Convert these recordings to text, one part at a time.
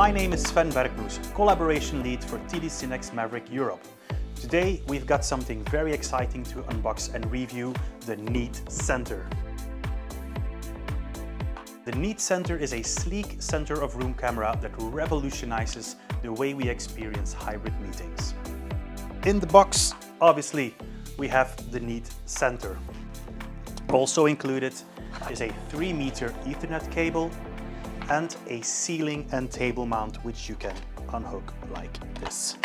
My name is Sven Bergmoes, Collaboration Lead for TD SYNNEX Maverick Europe. Today we've got something very exciting to unbox and review, the Neat Center. The Neat Center is a sleek center of room camera that revolutionizes the way we experience hybrid meetings. In the box, obviously, we have the Neat Center. Also included is a 3-meter Ethernet cable and a ceiling and table mount which you can unhook like this.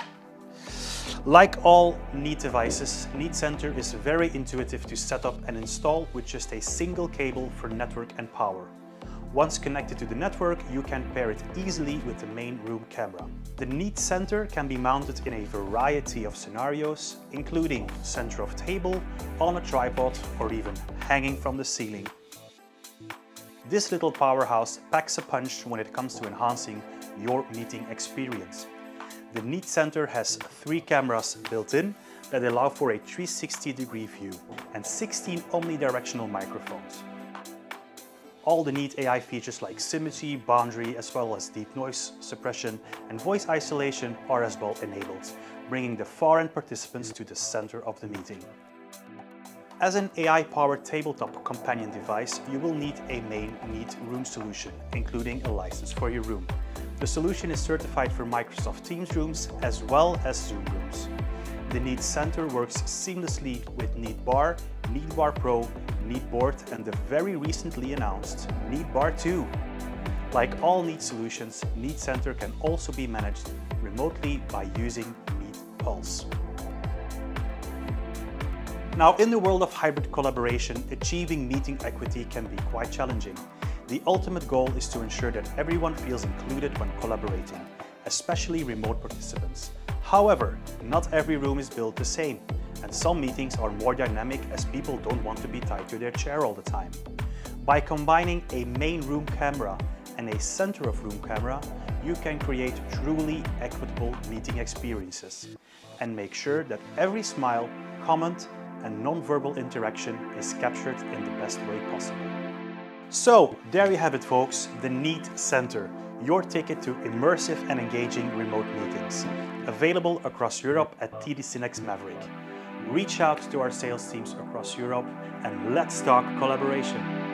Like all Neat devices, Neat Center is very intuitive to set up and install with just a single cable for network and power. Once connected to the network, you can pair it easily with the main room camera. The Neat Center can be mounted in a variety of scenarios, including center of table, on a tripod, or even hanging from the ceiling. This little powerhouse packs a punch when it comes to enhancing your meeting experience. The Neat Center has 3 cameras built in that allow for a 360-degree view and 16 omnidirectional microphones. All the Neat AI features like symmetry, boundary, as well as deep noise suppression and voice isolation are as well enabled, bringing the far-end participants to the center of the meeting. As an AI-powered tabletop companion device, you will need a main Neat room solution, including a license for your room. The solution is certified for Microsoft Teams rooms as well as Zoom rooms. The Neat Center works seamlessly with Neat Bar, Neat Bar Pro, Neat Board, and the very recently announced Neat Bar 2. Like all Neat solutions, Neat Center can also be managed remotely by using Neat Pulse. Now, in the world of hybrid collaboration, achieving meeting equity can be quite challenging. The ultimate goal is to ensure that everyone feels included when collaborating, especially remote participants. However, not every room is built the same, and some meetings are more dynamic as people don't want to be tied to their chair all the time. By combining a main room camera and a center of room camera, you can create truly equitable meeting experiences and make sure that every smile, comment, and non-verbal interaction is captured in the best way possible. So, there you have it folks, the Neat Center, your ticket to immersive and engaging remote meetings. Available across Europe at TD SYNNEX Maverick. Reach out to our sales teams across Europe and let's talk collaboration.